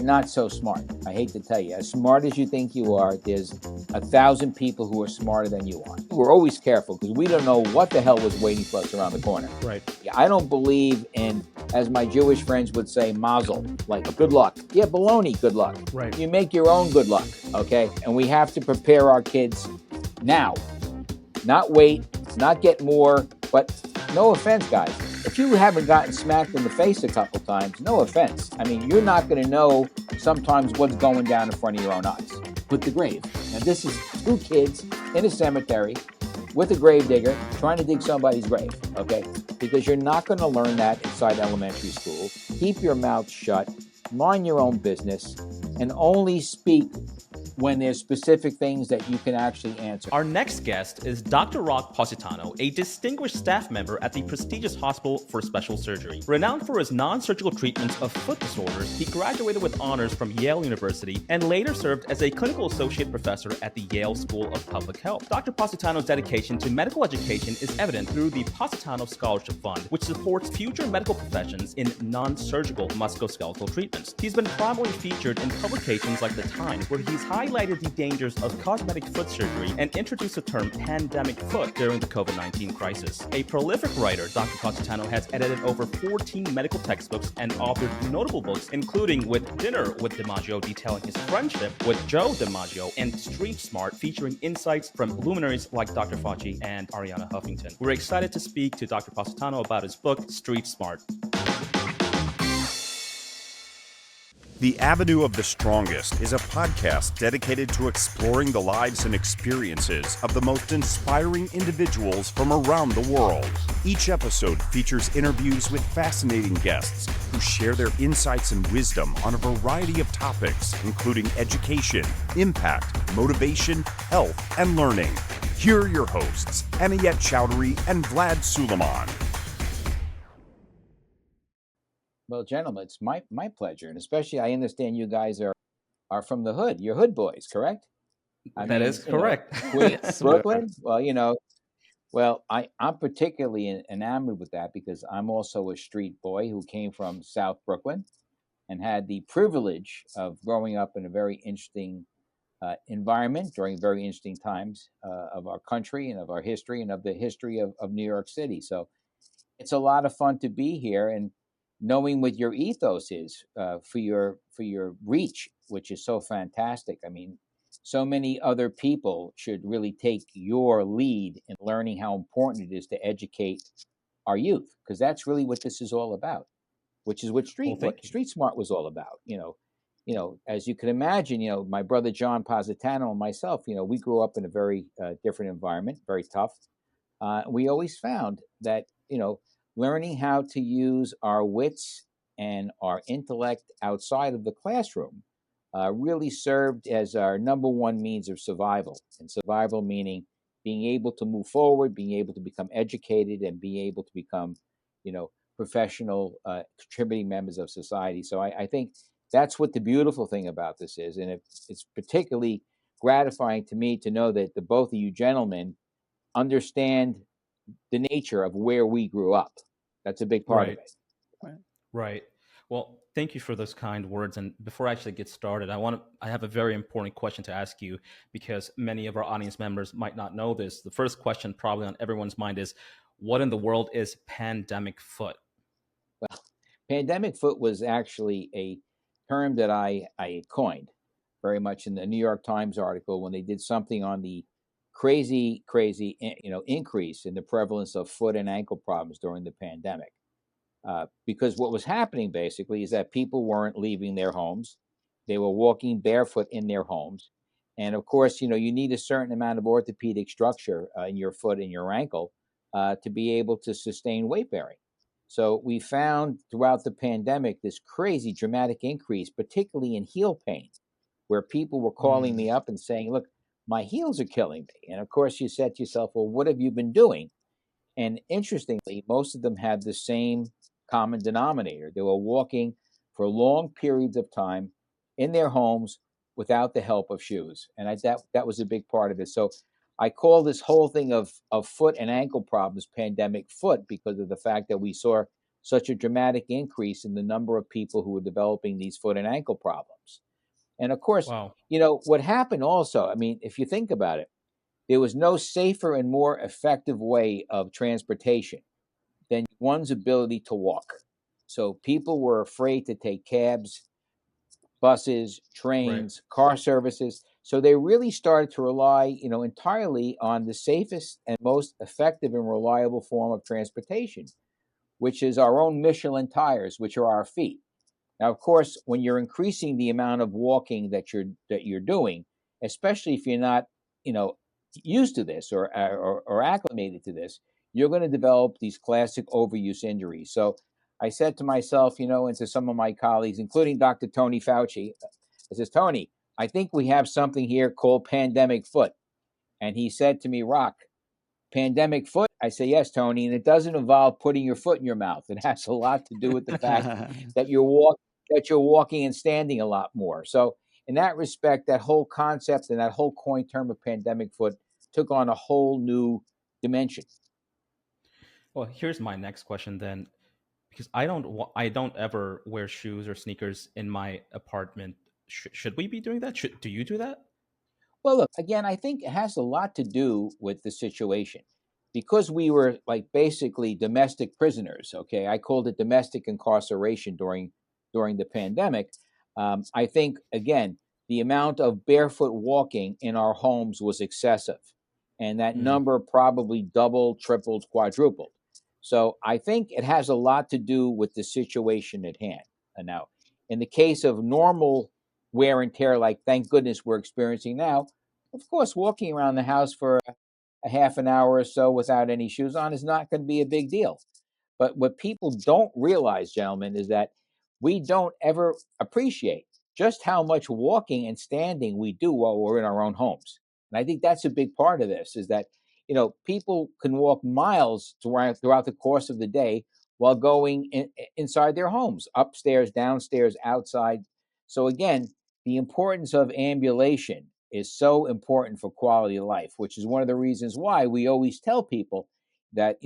not so smart. I hate to tell you, as smart as you think you are, there's 1,000 people who are smarter than you are. We're always careful because we don't know what the hell was waiting for us around the corner. Right. I don't believe in, as my Jewish friends would say, mazel, like good luck. Yeah, baloney, good luck. Right. You make your own good luck, okay? And we have to prepare our kids now, not wait, not get more, but no offense, guys. If you haven't gotten smacked in the face a couple times, no offense. I mean, you're not going to know sometimes what's going down in front of your own eyes. With the grave. Now, this is 2 kids in a cemetery with a grave digger trying to dig somebody's grave, okay? Because you're not going to learn that inside elementary school. Keep your mouth shut, mind your own business, and only speak when there's specific things that you can actually answer. Our next guest is Dr. Rock Positano, a distinguished staff member at the prestigious Hospital for Special Surgery. Renowned for his non-surgical treatments of foot disorders, he graduated with honors from Yale University and later served as a clinical associate professor at the Yale School of Public Health. Dr. Positano's dedication to medical education is evident through the Positano Scholarship Fund, which supports future medical professions in non-surgical musculoskeletal treatments. He's been prominently featured in publications like The Times, where he's highlighted the dangers of cosmetic foot surgery and introduced the term pandemic foot during the COVID-19 crisis. A prolific writer, Dr. Positano has edited over 14 medical textbooks and authored notable books, including With Dinner with DiMaggio, detailing his friendship with Joe DiMaggio, and Street Smart, featuring insights from luminaries like Dr. Fauci and Arianna Huffington. We're excited to speak to Dr. Positano about his book, Street Smart. The Avenue of the Strongest is a podcast dedicated to exploring the lives and experiences of the most inspiring individuals from around the world. Each episode features interviews with fascinating guests who share their insights and wisdom on a variety of topics, including education, impact, motivation, health, and learning. Here are your hosts, Anayet Chowdhury and Vlad Suleiman. Well, gentlemen, it's my pleasure, and especially I understand you guys are from the hood. You're hood boys, correct? That is correct. Queens, Brooklyn. Well, I'm particularly enamored with that because I'm also a street boy who came from South Brooklyn and had the privilege of growing up in a very interesting environment during very interesting times of our country and of our history and of the history of New York City. So it's a lot of fun to be here and knowing what your ethos is for your reach, which is so fantastic. I mean, so many other people should really take your lead in learning how important it is to educate our youth, because that's really what this is all about, which is what Street Smart was all about. As you can imagine, my brother John Positano and myself, we grew up in a very different environment, very tough. We always found that, learning how to use our wits and our intellect outside of the classroom really served as our number one means of survival. And survival meaning being able to move forward, being able to become educated, and being able to become, professional, contributing members of society. So I think that's what the beautiful thing about this is. And it's particularly gratifying to me to know that the both of you gentlemen understand the nature of where we grew up. That's a big part of it. Right. Well, thank you for those kind words. And before I actually get started, I have a very important question to ask you, because many of our audience members might not know this. The first question probably on everyone's mind is, what in the world is pandemic foot? Well, pandemic foot was actually a term that I coined very much in the New York Times article when they did something on the crazy, increase in the prevalence of foot and ankle problems during the pandemic. Because what was happening basically is that people weren't leaving their homes. They were walking barefoot in their homes. And of course, you need a certain amount of orthopedic structure in your foot and your ankle to be able to sustain weight bearing. So we found throughout the pandemic this crazy dramatic increase, particularly in heel pain, where people were calling me up and saying, look, my heels are killing me. And of course, you said to yourself, well, what have you been doing? And interestingly, most of them had the same common denominator. They were walking for long periods of time in their homes without the help of shoes. And that was a big part of it. So I call this whole thing of foot and ankle problems pandemic foot, because of the fact that we saw such a dramatic increase in the number of people who were developing these foot and ankle problems. And of course, Wow. what happened also, I mean, if you think about it, there was no safer and more effective way of transportation than one's ability to walk. So people were afraid to take cabs, buses, Right. trains, car services. So they really started to rely, entirely on the safest and most effective and reliable form of transportation, which is our own Michelin tires, which are our feet. Now, of course, when you're increasing the amount of walking that you're doing, especially if you're not, used to this or acclimated to this, you're going to develop these classic overuse injuries. So I said to myself, and to some of my colleagues, including Dr. Tony Fauci, I says, Tony, I think we have something here called pandemic foot. And he said to me, Rock, pandemic foot? I say, yes, Tony, and it doesn't involve putting your foot in your mouth. It has a lot to do with the fact that you're walking and standing a lot more. So in that respect, that whole concept and that whole coin term of pandemic foot took on a whole new dimension. Well, here's my next question then, because I don't ever wear shoes or sneakers in my apartment. Should we be doing that? Do you do that? Well, look, again, I think it has a lot to do with the situation. Because we were like basically domestic prisoners, okay? I called it domestic incarceration during the pandemic. I think, again, the amount of barefoot walking in our homes was excessive. And that Mm, number probably doubled, tripled, quadrupled. So I think it has a lot to do with the situation at hand. And now, in the case of normal wear and tear, like thank goodness we're experiencing now, of course, walking around the house for a half an hour or so without any shoes on is not going to be a big deal. But what people don't realize, gentlemen, is that we don't ever appreciate just how much walking and standing we do while we're in our own homes. And I think that's a big part of this is that, people can walk miles throughout the course of the day while going inside their homes, upstairs, downstairs, outside. So again, the importance of ambulation is so important for quality of life, which is one of the reasons why we always tell people that,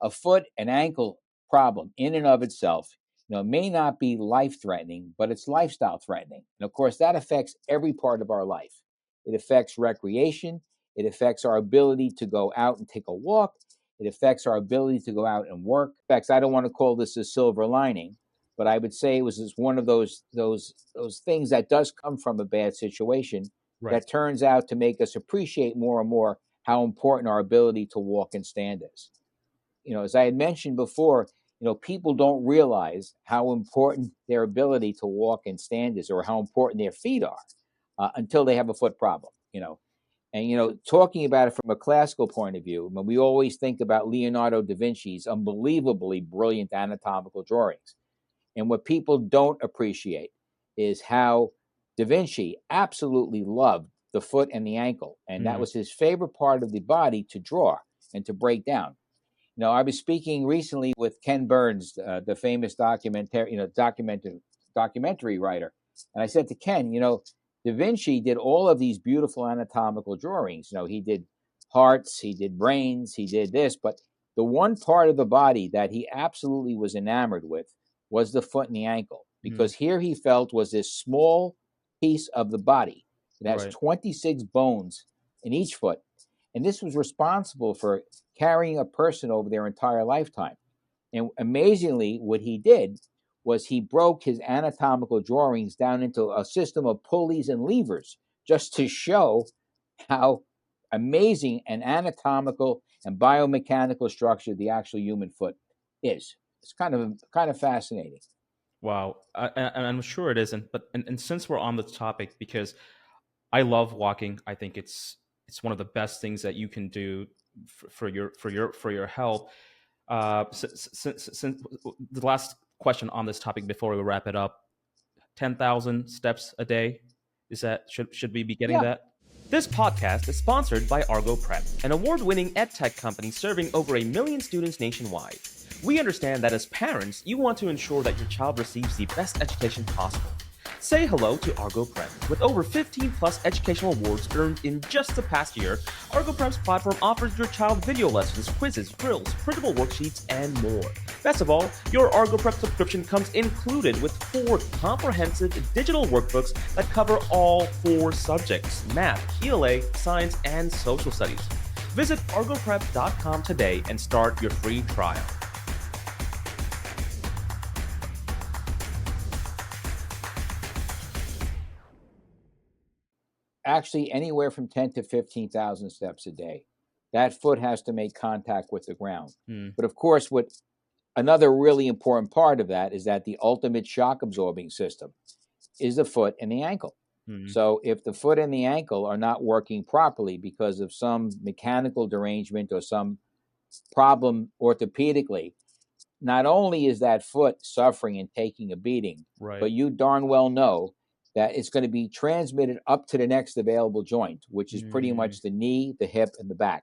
a foot and ankle problem in and of itself, may not be life threatening, but it's lifestyle threatening. And of course, that affects every part of our life. It affects recreation. It affects our ability to go out and take a walk. It affects our ability to go out and work. In fact, I don't want to call this a silver lining, but I would say it was just one of those things that does come from a bad situation right. that turns out to make us appreciate more and more how important our ability to walk and stand is. As I had mentioned before, people don't realize how important their ability to walk and stand is, or how important their feet are, until they have a foot problem. And talking about it from a classical point of view, I mean, we always think about Leonardo da Vinci's unbelievably brilliant anatomical drawings. And what people don't appreciate is how Da Vinci absolutely loved the foot and the ankle, and that Mm, was his favorite part of the body to draw and to break down. I was speaking recently with Ken Burns, the famous documentary writer, and I said to Ken, Da Vinci did all of these beautiful anatomical drawings. He did hearts, he did brains, he did this, but the one part of the body that he absolutely was enamored with was the foot and the ankle, mm, because here he felt was this small piece of the body. It has right. 26 bones in each foot, and this was responsible for carrying a person over their entire lifetime. And amazingly, what he did was he broke his anatomical drawings down into a system of pulleys and levers just to show how amazing an anatomical and biomechanical structure the actual human foot is. It's kind of fascinating. Wow. And I'm sure it isn't. But and since we're on the topic, because I love walking, I think it's one of the best things that you can do for your health. Since the last question on this topic before we wrap it up, 10,000 steps a day, is that should we be getting Yeah. that? This podcast is sponsored by Argo Prep, an award-winning edtech company serving over 1 million students nationwide. We understand that as parents, you want to ensure that your child receives the best education possible. Say hello to Argo Prep. With over 15 plus educational awards earned in just the past year, Argo Prep's platform offers your child video lessons, quizzes, drills, printable worksheets, and more. Best of all, your Argo Prep subscription comes included with 4 comprehensive digital workbooks that cover all 4 subjects: math, ELA, science, and social studies. Visit argoprep.com today and start your free trial. Actually, anywhere from 10 to 15,000 steps a day. That foot has to make contact with the ground. But of course, what another really important part of that is that the ultimate shock absorbing system is the foot and the ankle. So if the foot and the ankle are not working properly because of some mechanical derangement or some problem orthopedically, not only is that foot suffering and taking a beating, but you darn well know that it's going to be transmitted up to the next available joint, which is pretty much the knee, the hip, and the back,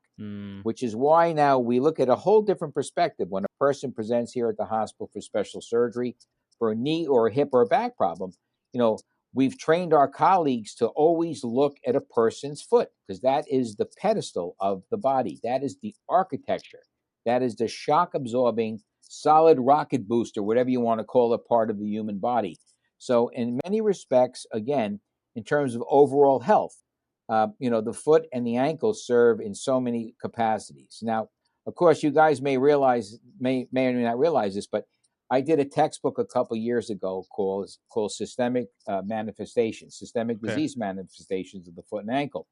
which is why now we look at a whole different perspective when a person presents here at the hospital for special surgery for a knee or a hip or a back problem. You know, we've trained our colleagues to always look at a person's foot because that is the pedestal of the body. That is the architecture. That is the shock absorbing solid rocket booster, whatever you want to call it, part of the human body. So in many respects, again, in terms of overall health, the foot and the ankle serve in so many capacities. Now, of course, you guys may or may not realize this, but I did a textbook a couple years ago called Systemic Disease Manifestations of the Foot and Ankle,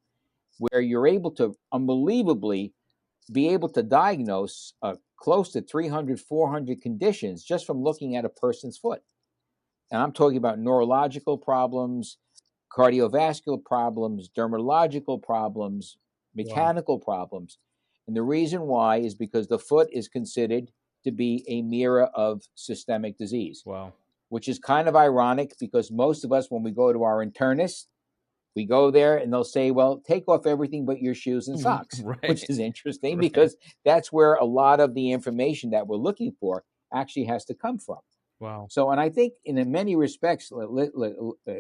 where you're able to unbelievably be able to diagnose close to 300, 400 conditions just from looking at a person's foot. And I'm talking about neurological problems, cardiovascular problems, dermatological problems, mechanical problems. And the reason why is because the foot is considered to be a mirror of systemic disease. Which is kind of ironic because most of us, when we go to our internist, we go there and they'll say, well, take off everything but your shoes and socks, which is interesting because that's where a lot of the information that we're looking for actually has to come from. So, and I think in many respects,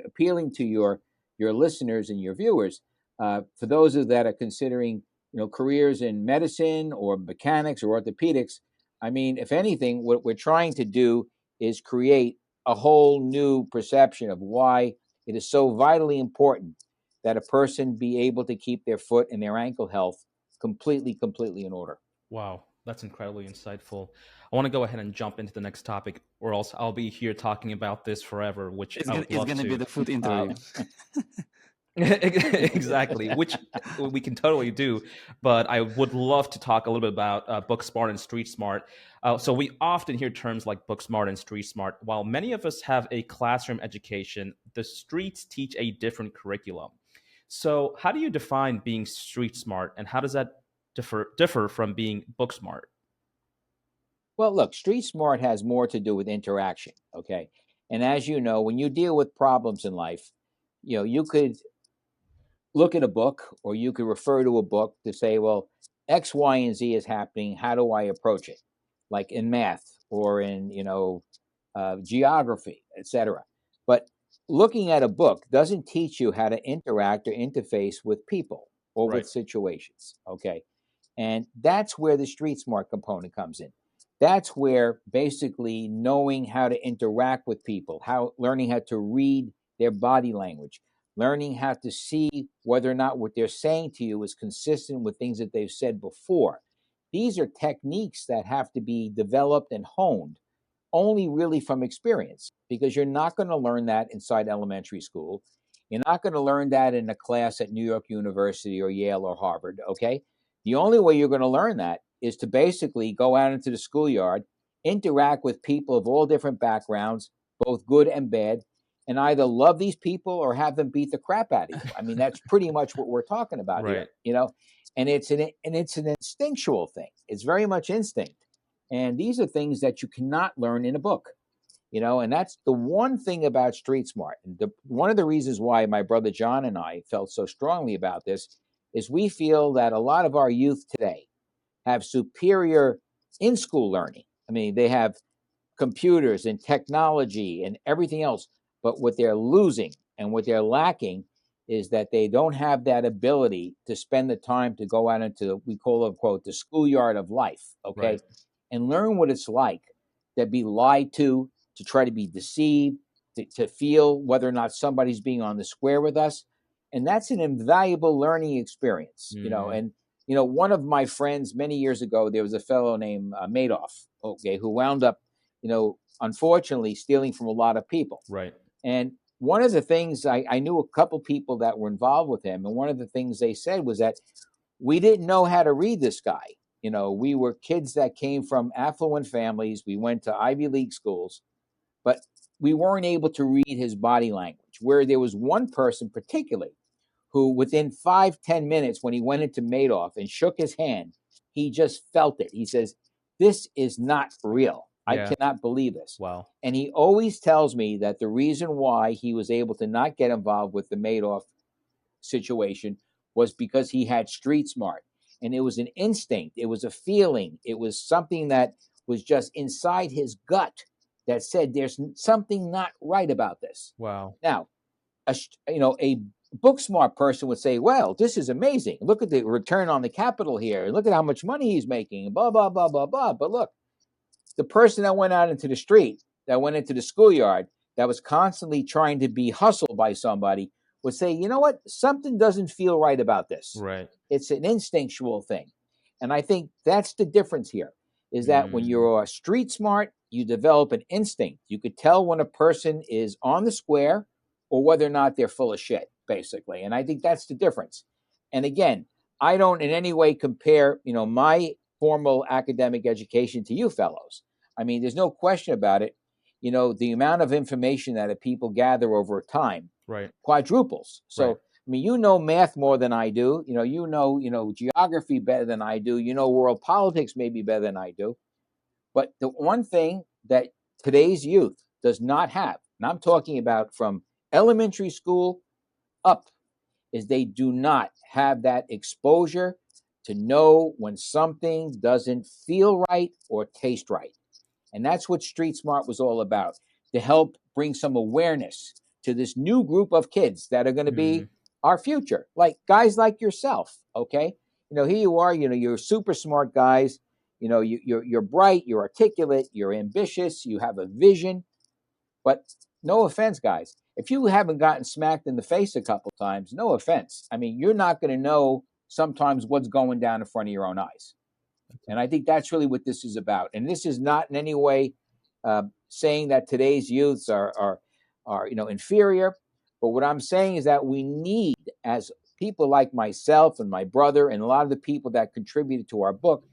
appealing to your listeners and your viewers, for those that are considering, careers in medicine or mechanics or orthopedics, I mean, if anything, what we're trying to do is create a whole new perception of why it is so vitally important that a person be able to keep their foot and their ankle health completely in order. Wow, that's incredibly insightful. I want to go ahead and jump into the next topic, or else I'll be here talking about this forever, which it's going to be the foot interview. Exactly, which we can totally do. But I would love to talk a little bit about book smart and street smart. So we often hear terms like book smart and street smart. While many of us have a classroom education, the streets teach a different curriculum. So how do you define being street smart, and how does that differ from being book smart? Well, look, street smart has more to do with interaction, okay? And as you know, when you deal with problems in life, you could look at a book or you could refer to a book to say, well, X, Y, and Z is happening. How do I approach it? Like in math or in, geography, etc. But looking at a book doesn't teach you how to interact or interface with people or with situations, okay? And that's where the street smart component comes in. That's where basically knowing how to interact with people, learning how to read their body language, learning how to see whether or not what they're saying to you is consistent with things that they've said before. These are techniques that have to be developed and honed only really from experience, because you're not going to learn that inside elementary school. You're not going to learn that in a class at New York University or Yale or Harvard, okay? The only way you're going to learn that is to basically go out into the schoolyard, interact with people of all different backgrounds, both good and bad, and either love these people or have them beat the crap out of you. I mean, that's pretty much what we're talking about here, And it's an instinctual thing. It's very much instinct. And these are things that you cannot learn in a book, and that's the one thing about street smart. And one of the reasons why my brother John and I felt so strongly about this is we feel that a lot of our youth today have superior in-school learning. I mean, they have computers and technology and everything else, But what they're losing and what they're lacking is that they don't have that ability to spend the time to go out into, we call it, quote, the schoolyard of life, okay, Right. and learn what it's like to be lied to try to be deceived, to feel whether or not somebody's being on the square with us. And that's an invaluable learning experience, you know. And, you know, one of my friends many years ago, there was a fellow named Madoff, okay, who wound up, you know, unfortunately stealing from a lot of people. Right. And one of the things I knew a couple people that were involved with him, and one of the things they said was that we didn't know how to read this guy. You know, we were kids that came from affluent families. We went to Ivy League schools, but we weren't able to read his body language. Where there was one person particularly who, within 5-10 minutes, when he went into Madoff and shook his hand, he just felt it. He says, "This is not real. I cannot believe this." Wow. And he always tells me that the reason why he was able to not get involved with the Madoff situation was because he had street smart. And it was an instinct. It was a feeling. It was something that was just inside his gut that said there's something not right about this. Wow. Now, a book smart person would say, well, this is amazing. Look at the return on the capital here. Look at how much money he's making, blah, blah, blah, blah, blah. But look, the person that went out into the street, that went into the schoolyard, that was constantly trying to be hustled by somebody, would say, you know what? Something doesn't feel right about this. Right. It's an instinctual thing. And I think that's the difference here, is that when you're street smart, you develop an instinct. You could tell when a person is on the square or whether or not they're full of shit, basically. And I think that's the difference. And again, I don't in any way compare, you know, my formal academic education to you fellows. I mean, there's no question about it. You know, the amount of information that people gather over time quadruples. So, right. I mean, you know math more than I do. You know geography better than I do. You know world politics maybe better than I do. But the one thing that today's youth does not have, and I'm talking about from elementary school up, is they do not have that exposure to know when something doesn't feel right or taste right. And that's what Street Smart was all about, to help bring some awareness to this new group of kids that are going to be our future, like guys like yourself, okay? You know, here you are, you know, you're super smart guys, you know, you're bright, you're articulate, you're ambitious, you have a vision. But no offense, guys, if you haven't gotten smacked in the face a couple times, no offense. I mean, you're not going to know sometimes what's going down in front of your own eyes. And I think that's really what this is about. And this is not in any way saying that today's youths are inferior. But what I'm saying is that we need, as people like myself and my brother and a lot of the people that contributed to our book,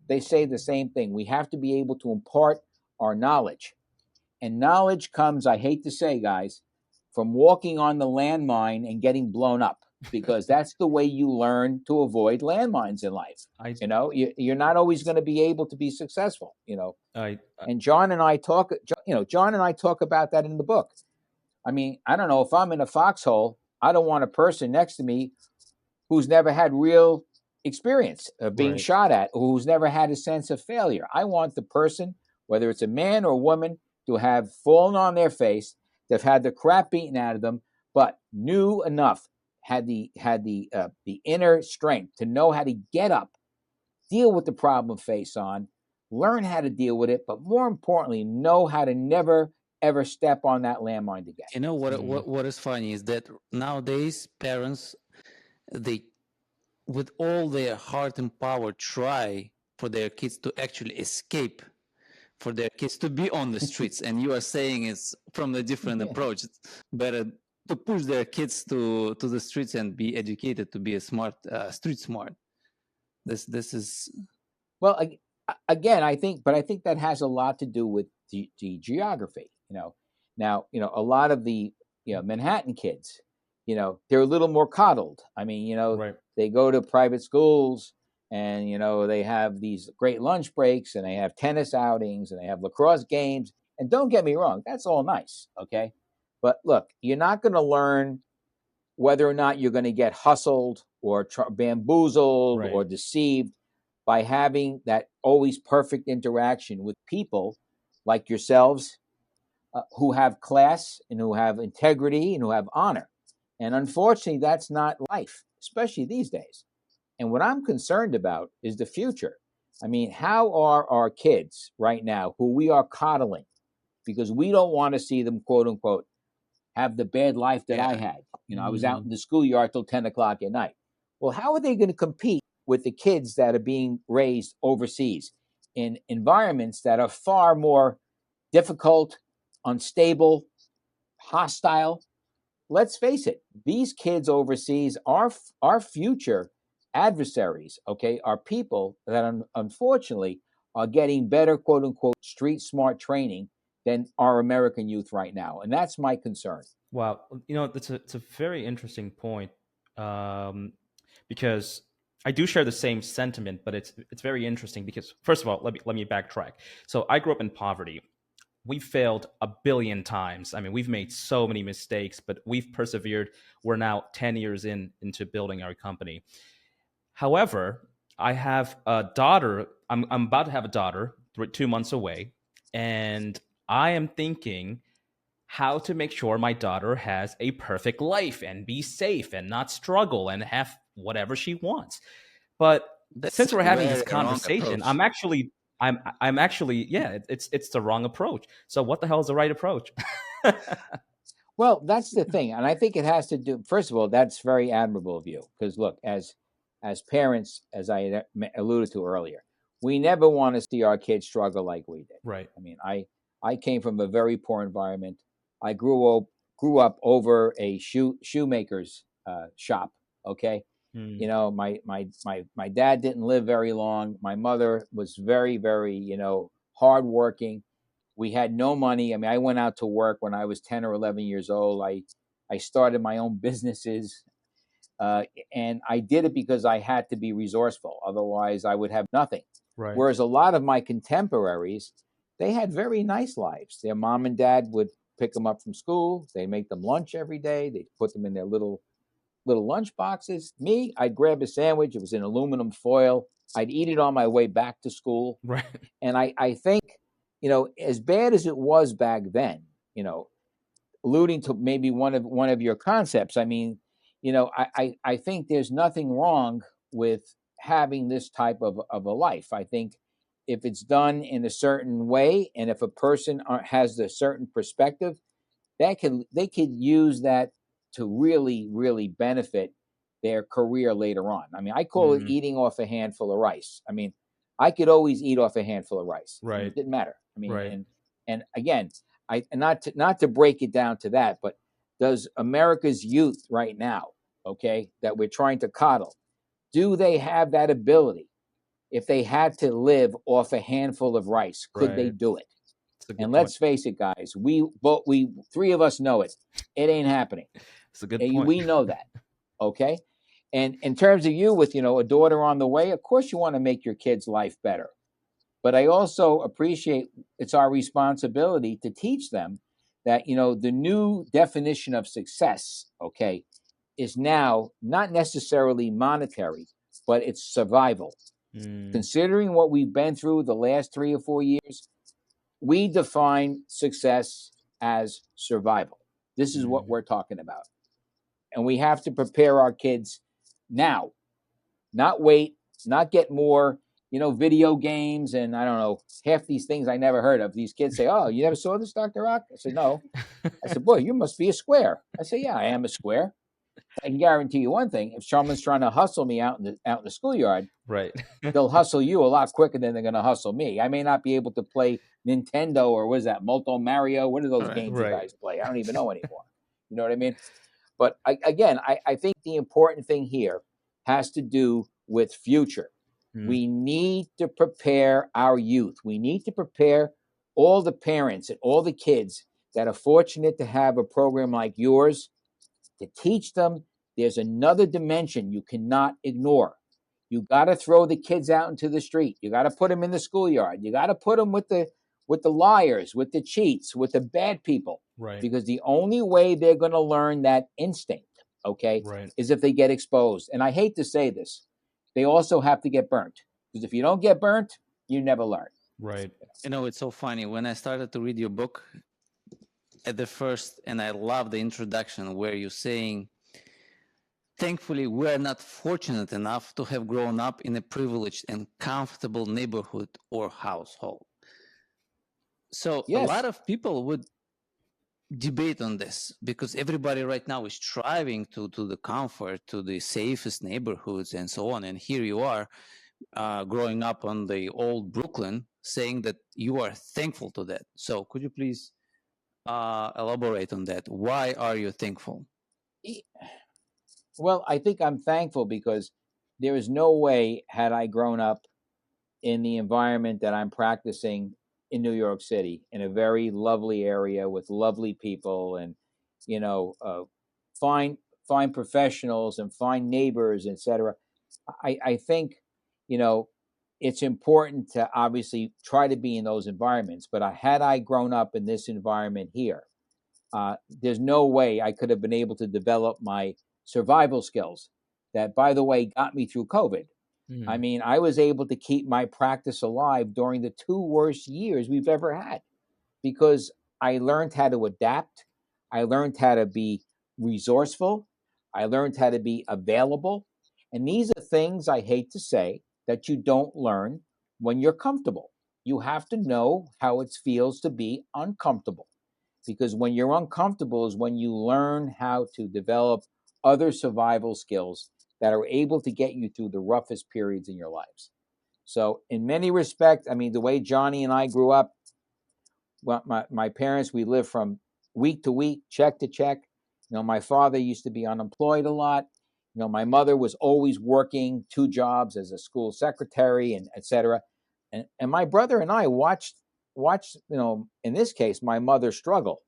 they say the same thing. We have to be able to impart our knowledge. And knowledge comes, I hate to say, guys, from walking on the landmine and getting blown up, because that's the way you learn to avoid landmines in life. You're not always going to be able to be successful, and John and I talk about that in the book. I mean, I don't know, if I'm in a foxhole, I don't want a person next to me who's never had real experience of being shot at, or who's never had a sense of failure. I want the person, whether it's a man or a woman, to have fallen on their face, to have had the crap beaten out of them, but knew enough, had the inner strength to know how to get up, deal with the problem face on, learn how to deal with it, but more importantly, know how to never ever step on that landmine again. You know what is funny is that nowadays parents, they, with all their heart and power, try for their kids to actually escape, for their kids to be on the streets. And you are saying it's from a different approach. It's better to push their kids to the streets and be educated to be a smart, street smart. This is, well, again, I think that has a lot to do with the geography. Now, a lot of the Manhattan kids, they're a little more coddled. I mean, they go to private schools, and they have these great lunch breaks, and they have tennis outings, and they have lacrosse games. And don't get me wrong, that's all nice, okay? But look, you're not going to learn whether or not you're going to get hustled or bamboozled or deceived by having that always perfect interaction with people like yourselves, who have class and who have integrity and who have honor. And unfortunately, that's not life, especially these days. And what I'm concerned about is the future. I mean, how are our kids right now, who we are coddling, because we don't want to see them, quote unquote, have the bad life that I had. I was out in the schoolyard till 10 o'clock at night. Well, how are they going to compete with the kids that are being raised overseas in environments that are far more difficult, unstable, hostile? Let's face it, these kids overseas are our future adversaries, okay, are people that unfortunately are getting better, quote unquote, street smart training than our American youth right now. And that's my concern. Wow, it's a very interesting point, because I do share the same sentiment, but it's very interesting because, first of all, let me backtrack. So I grew up in poverty. We failed a billion times. I mean, we've made so many mistakes, but we've persevered. We're now 10 years into building our company. However, I have a daughter. I'm about to have a daughter 2 months away, and I am thinking how to make sure my daughter has a perfect life and be safe and not struggle and have whatever she wants. But That's since a we're having this very wrong conversation, approach. I'm actually, yeah, it's the wrong approach. So what the hell is the right approach? Well, that's the thing. And I think it has to do, first of all, that's very admirable of you. Because look, as parents, as I alluded to earlier, we never want to see our kids struggle like we did. Right. I mean, I came from a very poor environment. I grew up over a shoemaker's shop. Okay. My dad didn't live very long. My mother was very, very, hardworking. We had no money. I mean, I went out to work when I was 10 or 11 years old. I started my own businesses, and I did it because I had to be resourceful. Otherwise, I would have nothing. Right. Whereas a lot of my contemporaries, they had very nice lives. Their mom and dad would pick them up from school. They make them lunch every day. They put them in their little lunch boxes. Me, I'd grab a sandwich. It was in aluminum foil. I'd eat it on my way back to school. Right. And I think, as bad as it was back then, alluding to maybe one of your concepts, I mean, I think there's nothing wrong with having this type of a life. I think if it's done in a certain way, and if a person has a certain perspective, they could use that to really, really benefit their career later on. I mean, I call it eating off a handful of rice. I mean, I could always eat off a handful of rice. Right. It didn't matter. I mean, right. and again, not to break it down to that, but does America's youth right now, okay, that we're trying to coddle, do they have that ability? If they had to live off a handful of rice, could they do it? And let's face it, guys, we three of us know it. It ain't happening. It's a good point. We know that. Okay. And in terms of you with, a daughter on the way, of course you want to make your kid's life better. But I also appreciate it's our responsibility to teach them that, the new definition of success, okay, is now not necessarily monetary, but it's survival. Considering what we've been through the last 3 or 4 years, we define success as survival. This is what we're talking about. And we have to prepare our kids now, not wait, not get more, video games. And I don't know, half these things I never heard of. These kids say, "Oh, you never saw this, Dr. Rock?" I said, "No." I said, "Boy, you must be a square." I said, "Yeah, I am a square." I can guarantee you one thing: if someone's trying to hustle me out in the schoolyard, right, they'll hustle you a lot quicker than they're going to hustle me. I may not be able to play Nintendo or what is that, Multo Mario? What are those games you guys play? I don't even know anymore. You know what I mean? But I think the important thing here has to do with future. We need to prepare our youth. We need to prepare all the parents and all the kids that are fortunate to have a program like yours to teach them there's another dimension you cannot ignore. You got to throw the kids out into the street. You got to put them in the schoolyard. You got to put them with the liars, with the cheats, with the bad people. Right. Because the only way they're going to learn that instinct, okay, is if they get exposed. And I hate to say this, they also have to get burnt. Because if you don't get burnt, you never learn. Right. It's so funny. When I started to read your book, at the first, and I love the introduction where you're saying, thankfully, we're not fortunate enough to have grown up in a privileged and comfortable neighborhood or household. So a lot Yes. of people would debate on this because everybody right now is striving to the comfort, to the safest neighborhoods and so on. And here you are growing up on the old Brooklyn saying that you are thankful to that. So could you please elaborate on that? Why are you thankful? Well, I think I'm thankful because there is no way had I grown up in the environment that I'm practicing in New York City, in a very lovely area with lovely people and, you know, fine fine professionals and fine neighbors, etc. I think, you know, it's important to obviously try to be in those environments. But had I grown up in this environment here, there's no way I could have been able to develop my survival skills that, by the way, got me through COVID. I mean, I was able to keep my practice alive during the two worst years we've ever had because I learned how to adapt. I learned how to be resourceful. I learned how to be available. And these are things I hate to say that you don't learn when you're comfortable. You have to know how it feels to be uncomfortable because when you're uncomfortable is when you learn how to develop other survival skills that are able to get you through the roughest periods in your lives. So in many respects, I mean, the way Johnny and I grew up, well, my parents, we lived from week to week, check to check. You know, my father used to be unemployed a lot. You know, my mother was always working two jobs as a school secretary and et cetera. And my brother and I watched, you know, in this case, my mother struggle.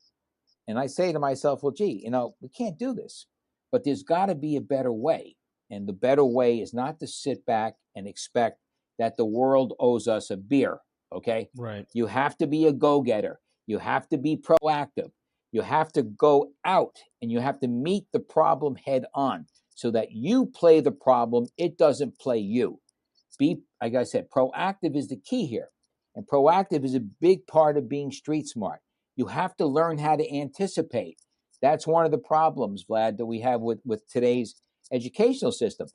And I say to myself, well, gee, you know, we can't do this, but there's got to be a better way. And the better way is not to sit back and expect that the world owes us a beer. Okay. Right. You have to be a go getter. You have to be proactive. You have to go out and you have to meet the problem head on so that you play the problem. It doesn't play you. Be, like I said, proactive is the key here. And proactive is a big part of being street smart. You have to learn how to anticipate. That's one of the problems, Vlad, that we have with today's educational system.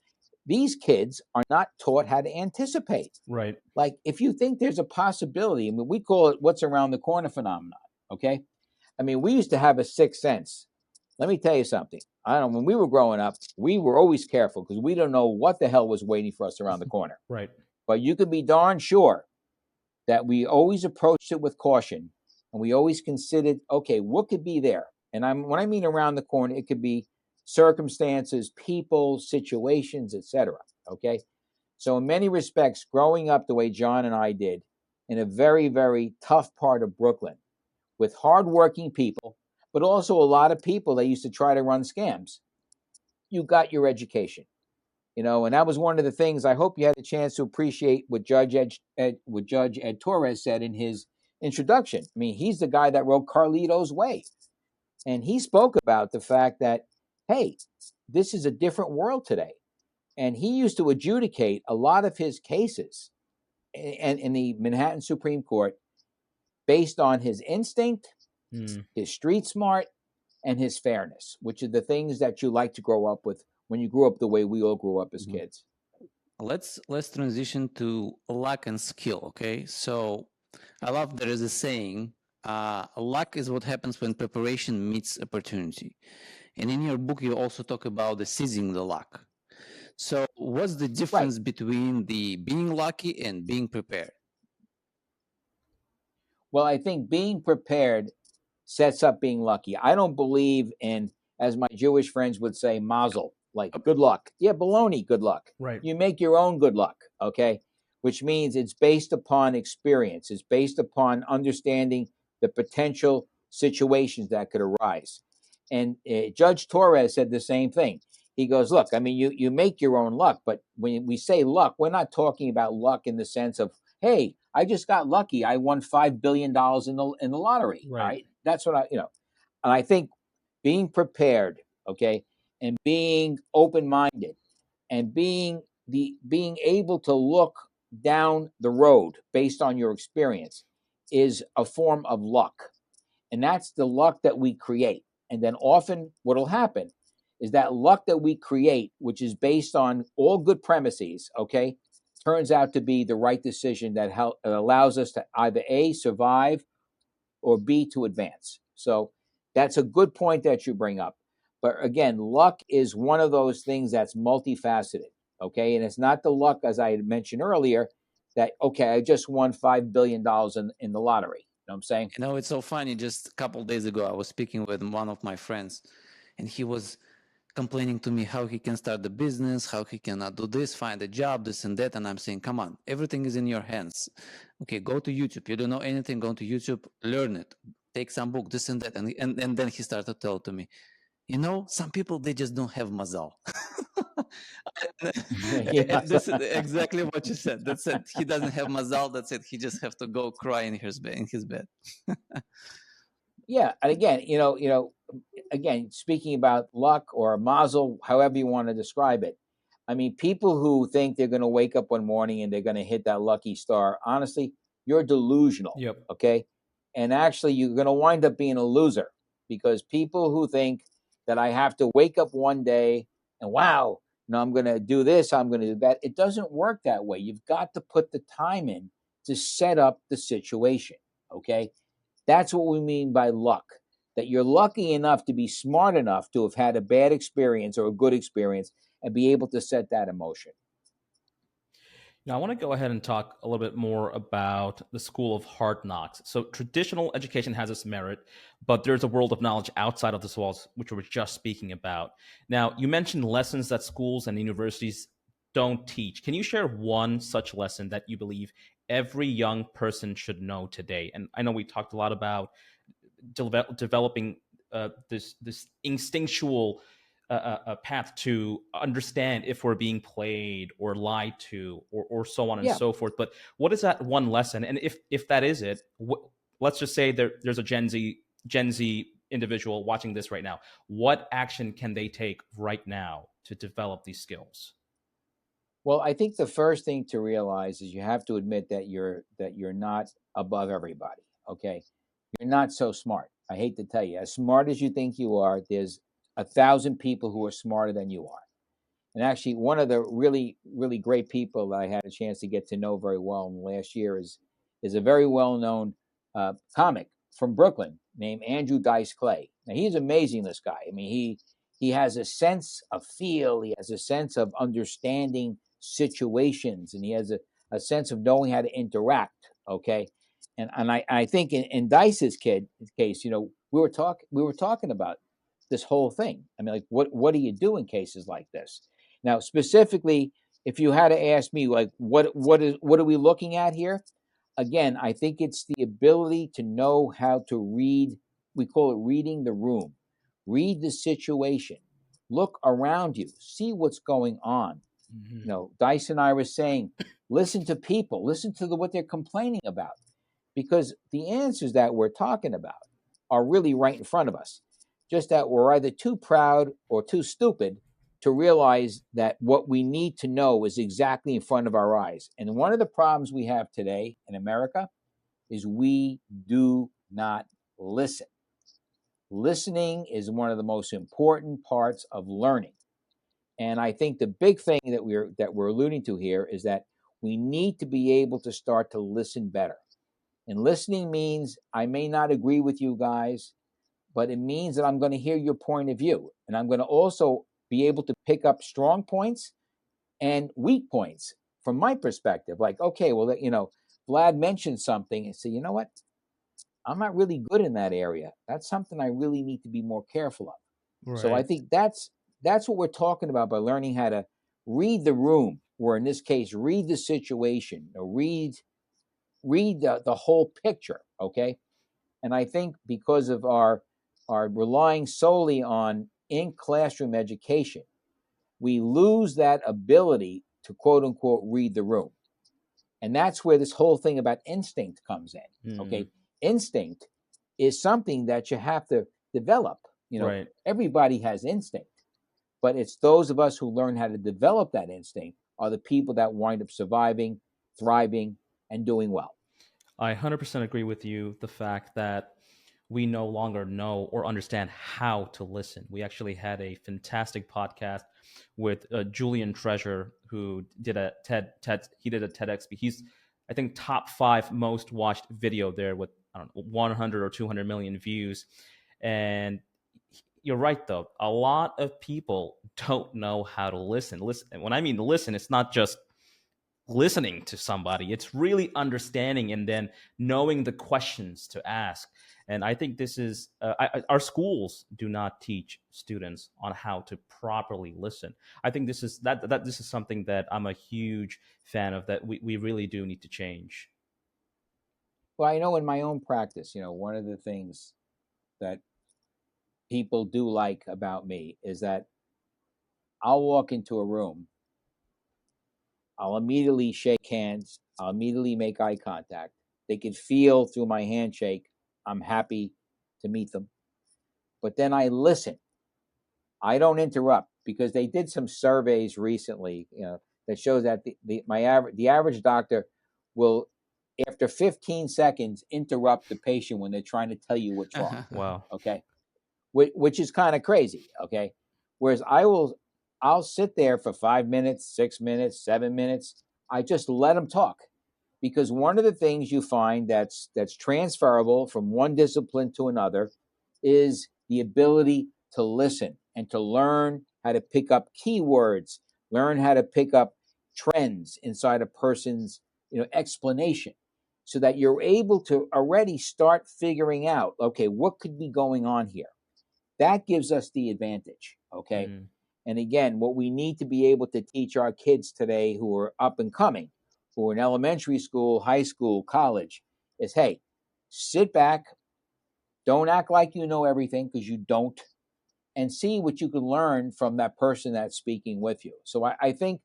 These kids are not taught how to anticipate. Right. Like if you think there's a possibility, I mean, we call it what's around the corner phenomenon. Okay. I mean, we used to have a sixth sense. Let me tell you something. I don't know, when we were growing up, we were always careful because we don't know what the hell was waiting for us around the corner. Right. But you could be darn sure that we always approached it with caution and we always considered, okay, what could be there? And when I mean around the corner, it could be circumstances, people, situations, etc. Okay. So in many respects, growing up the way John and I did in a very, very tough part of Brooklyn with hardworking people, but also a lot of people that used to try to run scams, you got your education. You know, and that was one of the things I hope you had a chance to appreciate what Judge Ed Torres said in his introduction. I mean, he's the guy that wrote Carlito's Way. And he spoke about the fact that, hey, this is a different world today. And he used to adjudicate a lot of his cases in the Manhattan Supreme Court based on his instinct, his street smart, and his fairness, which are the things that you like to grow up with when you grew up the way we all grew up as kids. Let's transition to luck and skill. Okay, so I love there is a saying, luck is what happens when preparation meets opportunity. And in your book, you also talk about the seizing the luck. So what's the difference between the being lucky and being prepared? Well, I think being prepared sets up being lucky. I don't believe in, as my Jewish friends would say, mazel, like good luck. Yeah, baloney, good luck. Right. You make your own good luck, okay? Which means it's based upon experience. It's based upon understanding the potential situations that could arise. And Judge Torres said the same thing. He goes, look, I mean, you make your own luck, but when we say luck, we're not talking about luck in the sense of, hey, I just got lucky. I won $5 billion in the lottery. Right? That's what and I think being prepared, okay, and being open-minded and being able to look down the road based on your experience is a form of luck. And that's the luck that we create. And then often what will happen is that luck that we create, which is based on all good premises, okay, turns out to be the right decision that allows us to either A, survive, or B, to advance. So that's a good point that you bring up. But again, luck is one of those things that's multifaceted, okay? And it's not the luck, as I had mentioned earlier, that, okay, I just won $5 billion in the lottery. You know what I'm saying? You know, it's so funny. Just a couple of days ago, I was speaking with one of my friends, and he was complaining to me how he can start the business, how he cannot do this, find a job, this and that. And I'm saying, come on, everything is in your hands. Okay, go to YouTube. You don't know anything, go to YouTube, learn it, take some book, this and that. And then he started to tell to me, you know, some people, they just don't have mazal. This is exactly what you said. That's it. He doesn't have mazal. That's it. He just have to go cry in his bed. Yeah, and again, again, speaking about luck or mazel, however you want to describe it. I mean, people who think they're going to wake up one morning and they're going to hit that lucky star, honestly, you're delusional. Yep. Okay. And actually, you're going to wind up being a loser, because people who think that I have to wake up one day and, wow, I'm going to do this, I'm going to do that. It doesn't work that way. You've got to put the time in to set up the situation. Okay. That's what we mean by luck, that you're lucky enough to be smart enough to have had a bad experience or a good experience and be able to set that in motion. Now, I want to go ahead and talk a little bit more about the School of Hard Knocks. So traditional education has its merit, but there's a world of knowledge outside of this walls, which we were just speaking about. Now, you mentioned lessons that schools and universities don't teach. Can you share one such lesson that you believe every young person should know today? And I know we talked a lot about developing this instinctual a path to understand if we're being played or lied to or so on and so forth. But what is that one lesson? And if that is it, let's just say there's a Gen Z individual watching this right now. What action can they take right now to develop these skills? Well, I think the first thing to realize is you have to admit that you're not above everybody. Okay. You're not so smart. I hate to tell you, as smart as you think you are, there's 1,000 people who are smarter than you are. And actually, one of the really, really great people that I had a chance to get to know very well in the last year is a very well-known comic from Brooklyn named Andrew Dice Clay. Now, he's amazing, this guy. I mean, he has a sense of feel. He has a sense of understanding situations, and he has a sense of knowing how to interact, okay? And I think in Dice's case, we were talking about this whole thing. I mean, like, what do you do in cases like this? Now, specifically, if you had to ask me, like, what are we looking at here? Again, I think it's the ability to know how to read. We call it reading the room. Read the situation. Look around you. See what's going on. Mm-hmm. Dice and I were saying, listen to people. Listen to what they're complaining about, because the answers that we're talking about are really right in front of us. Just that we're either too proud or too stupid to realize that what we need to know is exactly in front of our eyes. And one of the problems we have today in America is we do not listen. Listening is one of the most important parts of learning. And I think the big thing that we're alluding to here is that we need to be able to start to listen better. And listening means I may not agree with you guys, but it means that I'm going to hear your point of view. And I'm going to also be able to pick up strong points and weak points from my perspective. Like, okay, well, Vlad mentioned something and say, you know what? I'm not really good in that area. That's something I really need to be more careful of. Right. So I think that's what we're talking about by learning how to read the room, or in this case, read the situation, read the whole picture, okay? And I think because of our relying solely on in-classroom education, we lose that ability to, quote unquote, read the room. And that's where this whole thing about instinct comes in, okay? Instinct is something that you have to develop. Right. Everybody has instinct, but it's those of us who learn how to develop that instinct are the people that wind up surviving, thriving, and doing well. I 100% agree with you. The fact that we no longer know or understand how to listen. We actually had a fantastic podcast with Julian Treasure, who did a he did a TEDx. He's, I think, top 5 most watched video there with, I don't know, 100 or 200 million views. And you're right, though. A lot of people don't know how to listen. Listen, and when I mean listen, it's not just listening to somebody, it's really understanding and then knowing the questions to ask. And I think this is our schools do not teach students on how to properly listen. I think this is that this is something that I'm a huge fan of, that we really do need to change. Well, I know in my own practice, one of the things that people do like about me is that I'll walk into a room, I'll immediately shake hands, I'll immediately make eye contact. They can feel through my handshake I'm happy to meet them. But then I listen. I don't interrupt, because they did some surveys recently, that shows that the average doctor will, after 15 seconds, interrupt the patient when they're trying to tell you what's wrong. Wow. Okay, which is kind of crazy. Okay, whereas I'll sit there for 5 minutes, 6 minutes, 7 minutes. I just let them talk, because one of the things you find that's transferable from one discipline to another is the ability to listen and to learn how to pick up keywords, learn how to pick up trends inside a person's explanation, so that you're able to already start figuring out, okay, what could be going on here. That gives us the advantage. Okay. And again, what we need to be able to teach our kids today who are up and coming, who are in elementary school, high school, college, is, hey, sit back, don't act like you know everything, because you don't, and see what you can learn from that person that's speaking with you. So I think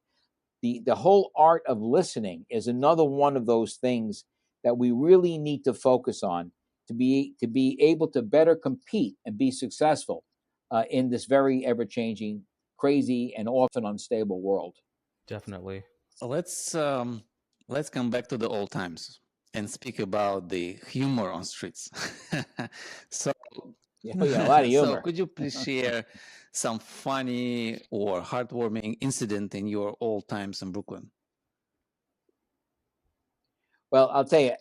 the whole art of listening is another one of those things that we really need to focus on to be able to better compete and be successful in this very ever-changing, crazy, and often unstable world. Definitely. Let's come back to the old times and speak about the humor on streets. So, Yeah, a lot of humor. So could you please share some funny or heartwarming incident in your old times in Brooklyn? Well, I'll tell you,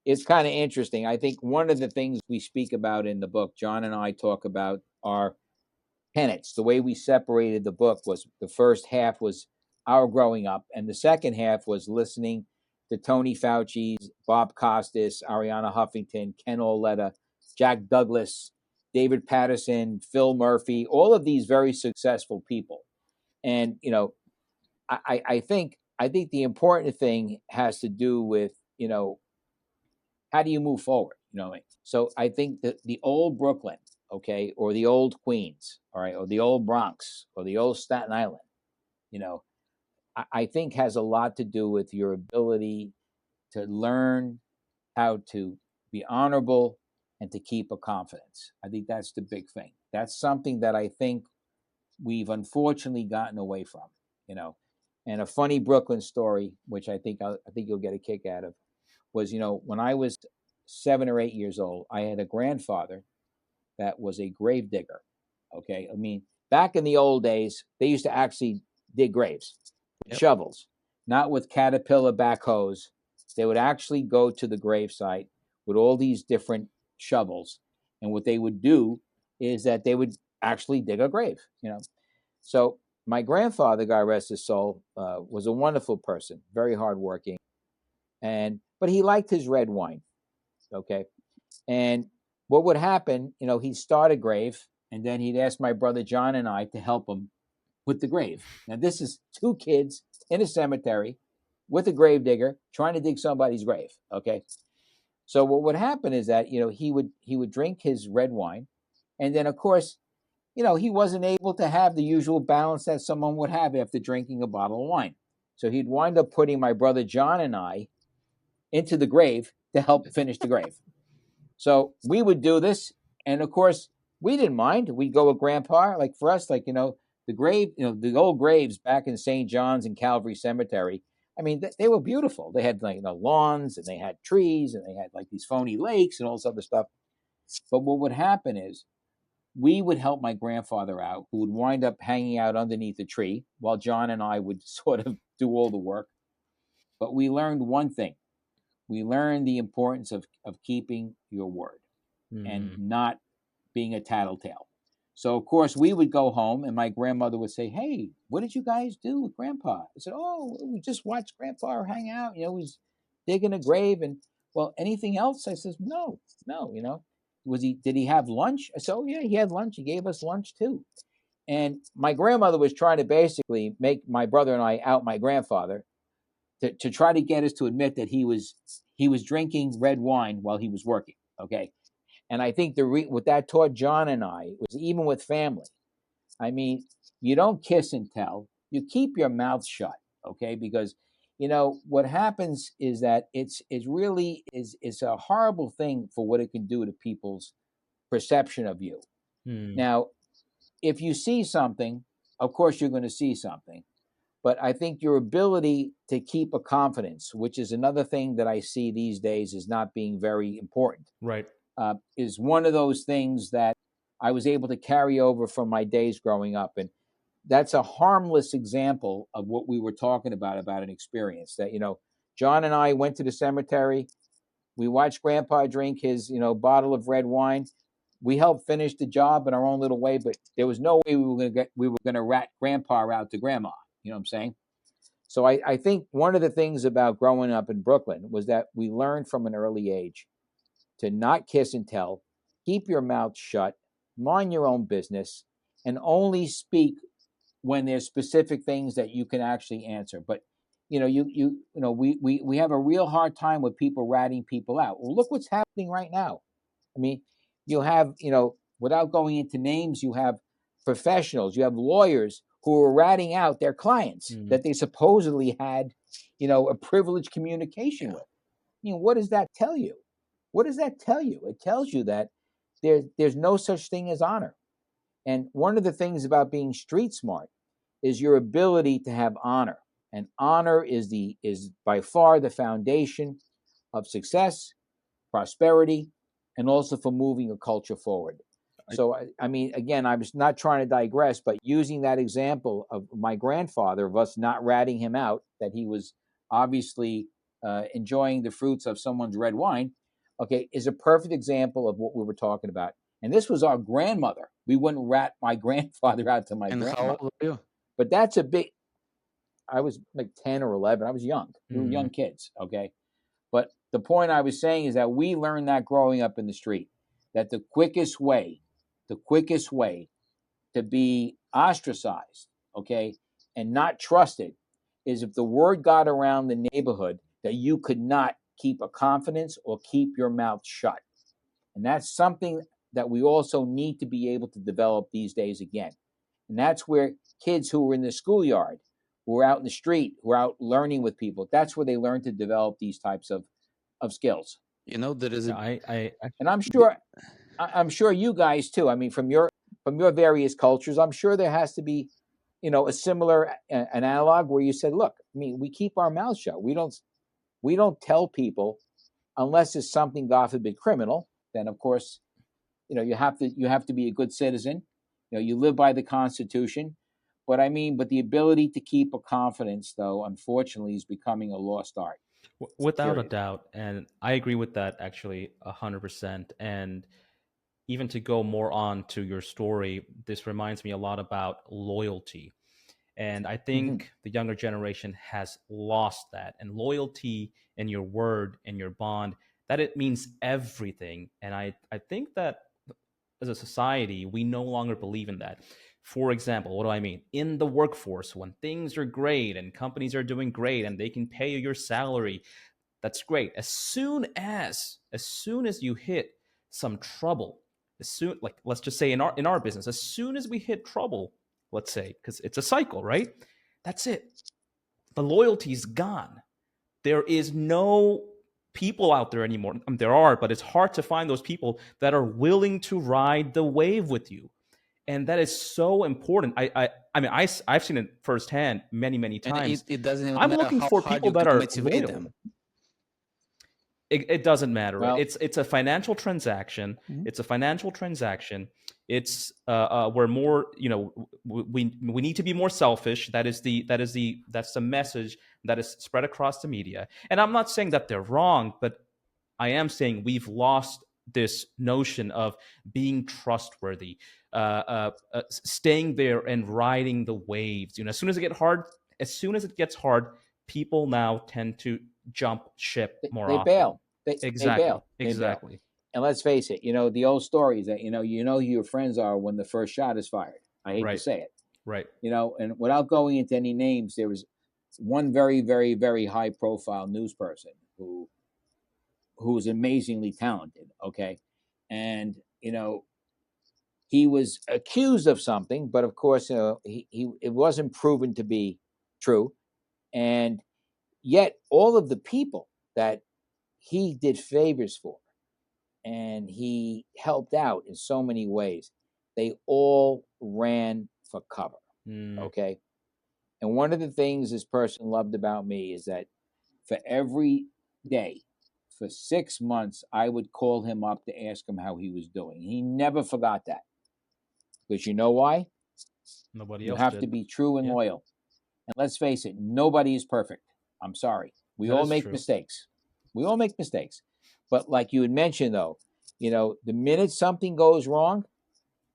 it's kind of interesting. I think one of the things we speak about in the book, John and I talk about, are tenets. The way we separated the book was, the first half was our growing up, and the second half was listening to Tony Fauci's, Bob Costas, Ariana Huffington, Ken Auletta, Jack Douglas, David Patterson, Phil Murphy, all of these very successful people. And I think the important thing has to do with how do you move forward? So I think that the old Brooklyn, okay, or the old Queens, all right, or the old Bronx, or the old Staten Island, I think has a lot to do with your ability to learn how to be honorable and to keep a confidence. I think that's the big thing. That's something that I think we've unfortunately gotten away from, And a funny Brooklyn story, which I think you'll get a kick out of, was, when I was 7 or 8 years old, I had a grandfather that was a grave digger. Okay, I mean, back in the old days, they used to actually dig graves with shovels, not with Caterpillar backhoes. They would actually go to the gravesite with all these different shovels, and what they would do is that they would actually dig a grave. So my grandfather, God rest his soul, was a wonderful person, very hardworking, but he liked his red wine. Okay, and what would happen, he'd start a grave, and then he'd ask my brother John and I to help him with the grave. Now, this is 2 kids in a cemetery with a grave digger trying to dig somebody's grave. Okay, so what would happen is that he would drink his red wine, and then of course, he wasn't able to have the usual balance that someone would have after drinking a bottle of wine. So he'd wind up putting my brother John and I into the grave to help finish the grave. So we would do this, and of course, we didn't mind. We'd go with Grandpa. Like for us, the grave, the old graves back in St. John's and Calvary Cemetery, I mean, they were beautiful. They had lawns, and they had trees, and they had these phony lakes and all this other stuff. But what would happen is we would help my grandfather out, who would wind up hanging out underneath a tree while John and I would sort of do all the work. But we learned one thing. We learned the importance of keeping your word and not being a tattletale. So, of course, we would go home and my grandmother would say, "Hey, what did you guys do with Grandpa?" I said, "Oh, we just watched Grandpa hang out. He's digging a grave." And, "Well, anything else?" I says, "No. Did he have lunch?" I said, "Oh, yeah, he had lunch. He gave us lunch too." And my grandmother was trying to basically make my brother and I out my grandfather to try to get us to admit that he was drinking red wine while he was working. Okay. And I think what that taught John and I was, even with family, I mean, you don't kiss and tell, you keep your mouth shut. Okay. Because, what happens is that it's a horrible thing for what it can do to people's perception of you. Now, if you see something, of course you're going to see something. But I think your ability to keep a confidence, which is another thing that I see these days is not being very important, Right. is one of those things that I was able to carry over from my days growing up. And that's a harmless example of what we were talking about an experience that, John and I went to the cemetery. We watched Grandpa drink his, bottle of red wine. We helped finish the job in our own little way, but there was no way we were going to rat Grandpa out to Grandma. You know what I'm saying? So I think one of the things about growing up in Brooklyn was that we learned from an early age to not kiss and tell, keep your mouth shut, mind your own business, and only speak when there's specific things that you can actually answer. But we have a real hard time with people ratting people out. Well, look what's happening right now. I mean, you have, without going into names, you have professionals, you have lawyers who are ratting out their clients that they supposedly had, a privileged communication with. What does that tell you? What does that tell you? It tells you that there's no such thing as honor. And one of the things about being street smart is your ability to have honor. And honor is by far the foundation of success, prosperity, and also for moving a culture forward. So, I mean, again, I was not trying to digress, but using that example of my grandfather, of us not ratting him out, that he was obviously enjoying the fruits of someone's red wine, okay, is a perfect example of what we were talking about. And this was our grandmother. We wouldn't rat my grandfather out to my grandmother. How old were you? But that's I was like 10 or 11. I was young. We were young kids, okay? But the point I was saying is that we learned that growing up in the street, that the quickest way to be ostracized, okay, and not trusted is if the word got around the neighborhood that you could not keep a confidence or keep your mouth shut. And that's something that we also need to be able to develop these days again. And that's where kids who are in the schoolyard, who are out in the street, who are out learning with people, that's where they learn to develop these types of skills. There is and I'm sure you guys too. I mean, from your various cultures, I'm sure there has to be, a similar an analog where you said, look, I mean, we keep our mouths shut. We don't tell people unless it's something, God forbid, criminal. Then of course, you have to be a good citizen. You live by the Constitution. But the ability to keep a confidence, though, unfortunately, is becoming a lost art. Without a doubt. And I agree with that actually 100%. And even to go more on to your story, this reminds me a lot about loyalty. And I think the younger generation has lost that. And loyalty and your word and your bond, that it means everything. And I think that as a society, we no longer believe in that. For example, what do I mean? In the workforce, when things are great and companies are doing great and they can pay you your salary, that's great. As soon as you hit some trouble, let's just say in our business, as soon as we hit trouble, let's say, because it's a cycle, right? That's it. The loyalty's gone. There is no people out there anymore. There are, but it's hard to find those people that are willing to ride the wave with you. And that is so important. I've seen it firsthand many times. It doesn't even I'm matter looking how for hard people you that can are motivate loyal. them. It doesn't matter. Well, It's a financial transaction. Mhm. It's a financial transaction. It's we're more, we need to be more selfish. That's the message that is spread across the media. And I'm not saying that they're wrong, but I am saying we've lost this notion of being trustworthy, staying there and riding the waves. As soon as it gets hard, people now tend to jump ship more they often. bail. They Exactly. bail. They bail. Exactly. And let's face it, the old story is that who your friends are when the first shot is fired. I hate to Right. say it. Right. And without going into any names, there was one very, very, very high profile news person who was amazingly talented. Okay. And, he was accused of something, but of course, it wasn't proven to be true. And yet all of the people that he did favors for and he helped out in so many ways, they all ran for cover. Okay. And one of the things this person loved about me is that for every day, for 6 months, I would call him up to ask him how he was doing. He never forgot that. Because you know why? Nobody You else have to did. be true and Yeah. loyal. And let's face it, nobody is perfect. I'm sorry. We That all is make true. mistakes. We all make mistakes. But like you had mentioned, though, the minute something goes wrong,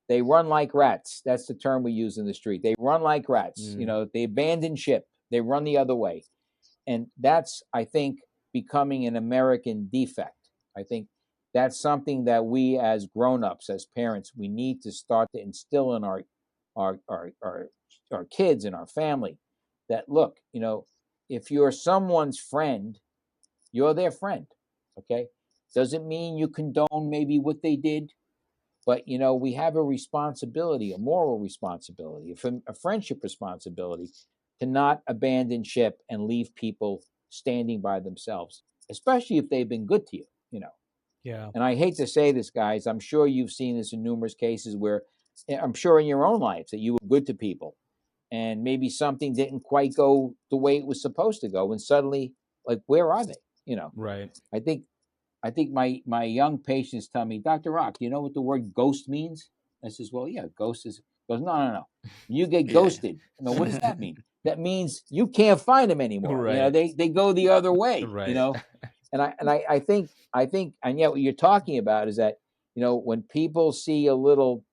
they run like rats. That's the term we use in the street. They run like rats. They abandon ship. They run the other way. And that's, I think, becoming an American defect. I think that's something that we as grown-ups, as parents, we need to start to instill in our kids and our family that, look, if you're someone's friend, you're their friend. Okay. Doesn't mean you condone maybe what they did, but we have a responsibility, a moral responsibility, a friendship responsibility to not abandon ship and leave people standing by themselves, especially if they've been good to you. Yeah. And I hate to say this, guys, I'm sure you've seen this in numerous cases where I'm sure in your own lives that you were good to people and maybe something didn't quite go the way it was supposed to go. And suddenly, like, where are they? Right. I think my young patients tell me, Dr. Rock, do you know what the word ghost means? I says, well, yeah, ghost is. Goes, no. You get Yeah. ghosted. What does that mean? That means you can't find them anymore. Right. They go the other way. Right. And I think and yet what you're talking about is that when people see a little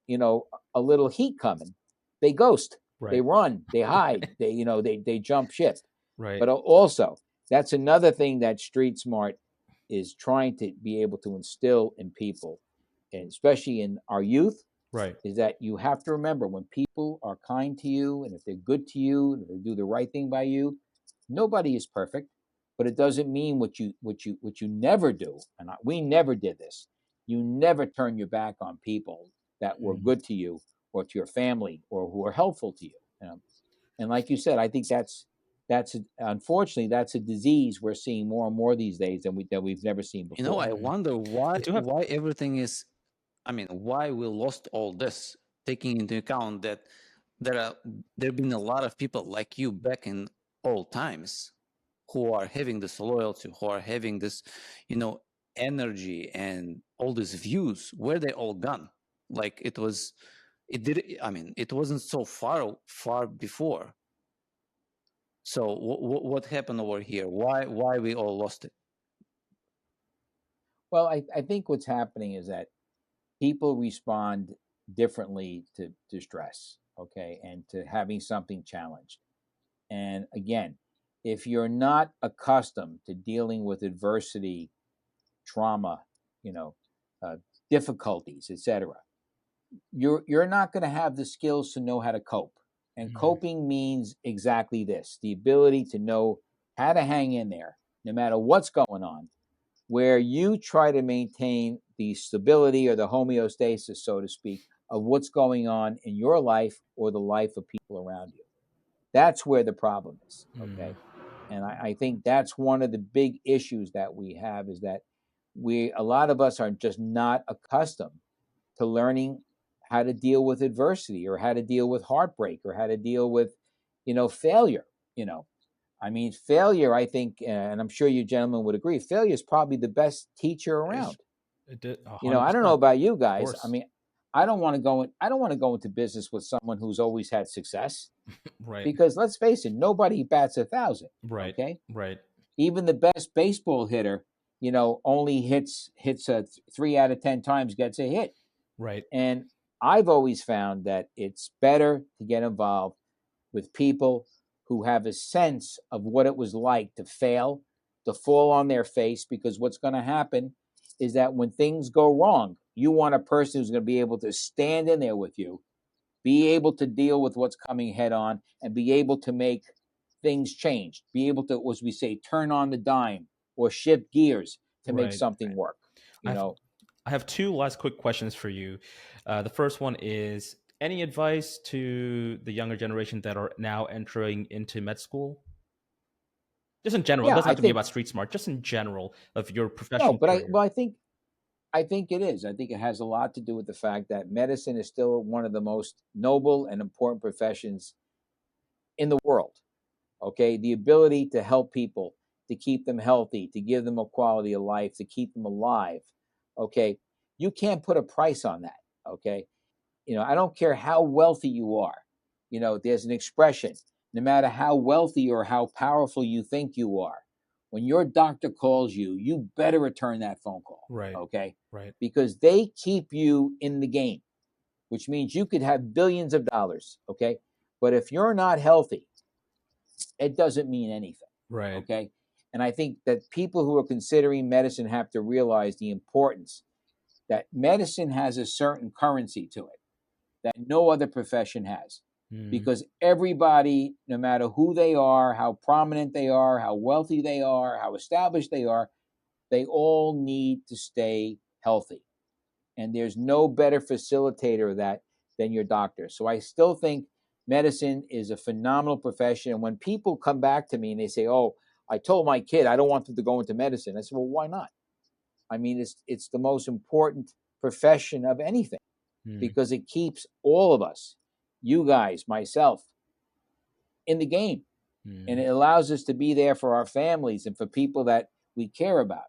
heat coming, they ghost, Right. they run, they hide, they jump ship. Right. But also, that's another thing that Street Smart is trying to be able to instill in people, and especially in our youth, Right. is that you have to remember when people are kind to you and if they're good to you and if they do the right thing by you, nobody is perfect, but it doesn't mean what you never do. And we never did this. You never turn your back on people that were good to you or to your family or who are helpful to you. And like you said, I think unfortunately that's a disease we're seeing more and more these days than we've never seen before. I wonder I do have. why everything is. I mean, why we lost all this, taking into account that there have been a lot of people like you back in old times who are having this loyalty, who are having this, energy and all these views. Where they all gone? Like it wasn't so far before. So what happened over here? Why we all lost it? Well, I think what's happening is that people respond differently to stress, okay, and to having something challenged. And again, if you're not accustomed to dealing with adversity, trauma, you know, uh, difficulties, etc., you're not going to have the skills to know how to cope. And coping means exactly this: the ability to know how to hang in there, no matter what's going on, where you try to maintain the stability or the homeostasis, so to speak, of what's going on in your life or the life of people around you. That's where the problem is. Okay. And I think that's one of the big issues that we have is that a lot of us are just not accustomed to learning how to deal with adversity or how to deal with heartbreak or how to deal with, failure. I mean, failure, I think, and I'm sure you gentlemen would agree, failure is probably the best teacher around. It did, I don't know 100%. about you guys. Course. I mean, I don't want to go into business with someone who's always had success, Right. because let's face it, nobody bats 1,000. Right. Okay. Right. Even the best baseball hitter, only hits 3 out of 10 times gets a hit. Right. And I've always found that it's better to get involved with people who have a sense of what it was like to fail, to fall on their face, because what's going to happen is that when things go wrong, you want a person who's going to be able to stand in there with you, be able to deal with what's coming head on, and be able to make things change, be able to, as we say, turn on the dime or shift gears to make Right. something work. I have two last quick questions for you. The first one is, any advice to the younger generation that are now entering into med school? Just in general, it Yeah, doesn't I have to be think about street smart. Just in general of your no, professional but career. I think it is. I think it has a lot to do with the fact that medicine is still one of the most noble and important professions in the world. Okay, the ability to help people, to keep them healthy, to give them a quality of life, to keep them alive. Okay, you can't put a price on that. Okay, I don't care how wealthy you are. There's an expression: no matter how wealthy or how powerful you think you are, when your doctor calls you, you better return that phone call. Right. Okay, Right. because they keep you in the game, which means you could have billions of dollars. Okay, but if you're not healthy, it doesn't mean anything. Right. Okay. And I think that people who are considering medicine have to realize the importance that medicine has a certain currency to it that no other profession has. Because everybody, no matter who they are, how prominent they are, how wealthy they are, how established they are, they all need to stay healthy. And there's no better facilitator of that than your doctor. So I still think medicine is a phenomenal profession. And when people come back to me and they say, "Oh, I told my kid I don't want them to go into medicine," I said, "Well, why not?" I mean, it's the most important profession of anything, because it keeps all of us, you guys, myself, in the game. And it allows us to be there for our families and for people that we care about.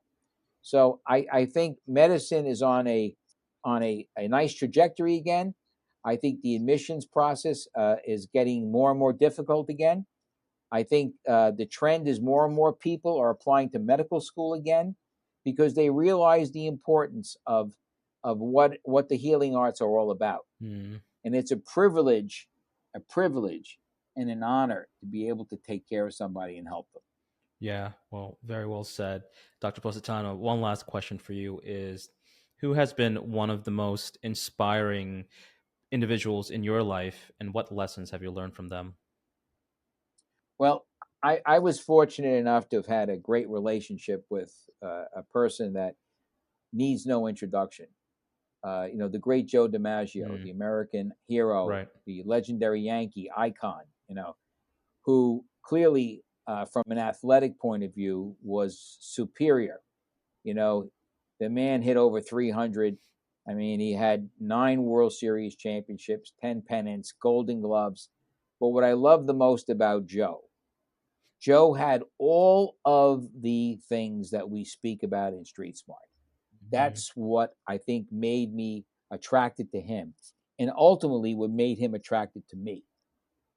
So I think medicine is on a nice trajectory again. I think the admissions process is getting more and more difficult again. I think the trend is more and more people are applying to medical school again, because they realize the importance of what the healing arts are all about. And it's a privilege and an honor to be able to take care of somebody and help them. Yeah, well, very well said. Dr. Positano, one last question for you is, who has been one of the most inspiring individuals in your life, and what lessons have you learned from them? Well, I was fortunate enough to have had a great relationship with a person that needs no introduction. The great Joe DiMaggio, the American hero, Right. the legendary Yankee icon, who clearly, from an athletic point of view, was superior. The man hit over 300. I mean, he had 9 World Series championships, 10 pennants, Golden Gloves. But what I love the most about Joe had all of the things that we speak about in Street Smart. That's what I think made me attracted to him, and ultimately what made him attracted to me,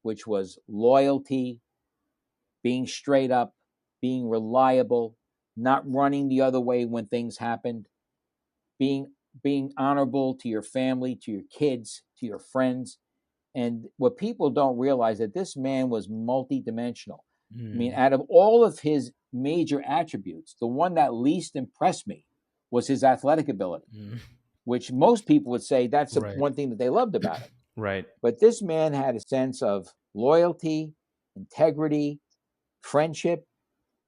which was loyalty, being straight up, being reliable, not running the other way when things happened, being honorable to your family, to your kids, to your friends. And what people don't realize, that this man was multidimensional. I mean, out of all of his major attributes, the one that least impressed me was his athletic ability, which most people would say that's the one thing that they loved about him. Right. But this man had a sense of loyalty, integrity, friendship,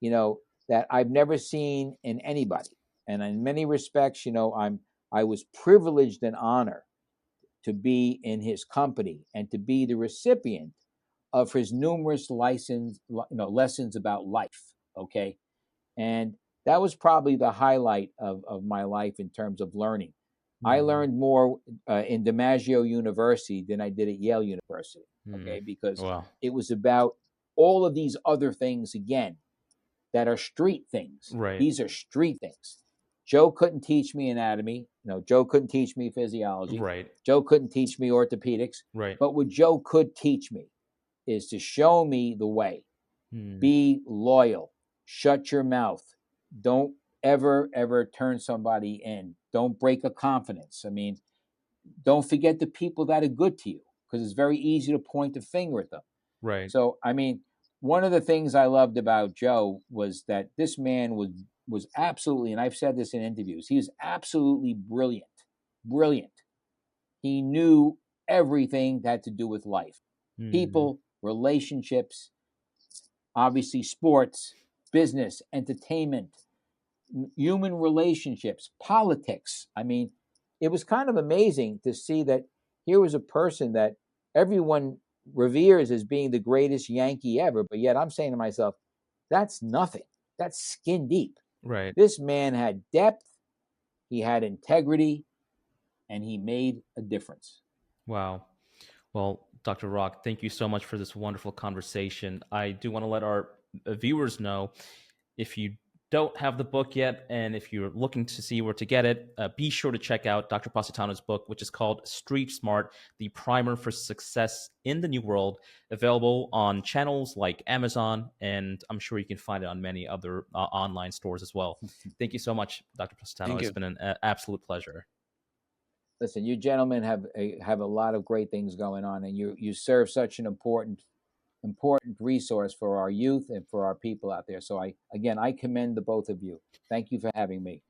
that I've never seen in anybody. And in many respects, I was privileged and honored to be in his company and to be the recipient of his numerous lessons about life. Okay. And that was probably the highlight of my life in terms of learning. I learned more in DiMaggio University than I did at Yale University. Okay. Because Wow. it was about all of these other things again that are street things. Right. These are street things. Joe couldn't teach me anatomy. Joe couldn't teach me physiology. Right. Joe couldn't teach me orthopedics. Right. But what Joe could teach me is to show me the way. Be loyal. Shut your mouth. Don't ever turn somebody in. Don't break a confidence. I mean, don't forget the people that are good to you, because it's very easy to point the finger at them. Right. So, I mean, one of the things I loved about Joe was that this man was absolutely, and I've said this in interviews, he was absolutely brilliant. Brilliant. He knew everything that had to do with life. People, relationships, obviously sports, business, entertainment, human relationships, politics. I mean, it was kind of amazing to see that here was a person that everyone reveres as being the greatest Yankee ever, but yet I'm saying to myself, that's nothing. That's skin deep. Right. This man had depth, he had integrity, and he made a difference. Wow. Well, Dr. Rock, thank you so much for this wonderful conversation. I do want to let our viewers know, if you don't have the book yet, and if you're looking to see where to get it, be sure to check out Dr. Positano's book, which is called Street Smart, The Primer for Success in the New World, available on channels like Amazon, and I'm sure you can find it on many other online stores as well. Thank you so much, Dr. Positano. It's been an absolute pleasure. Listen, you gentlemen have a lot of great things going on, and you serve such an important resource for our youth and for our people out there. So I commend the both of you. Thank you for having me.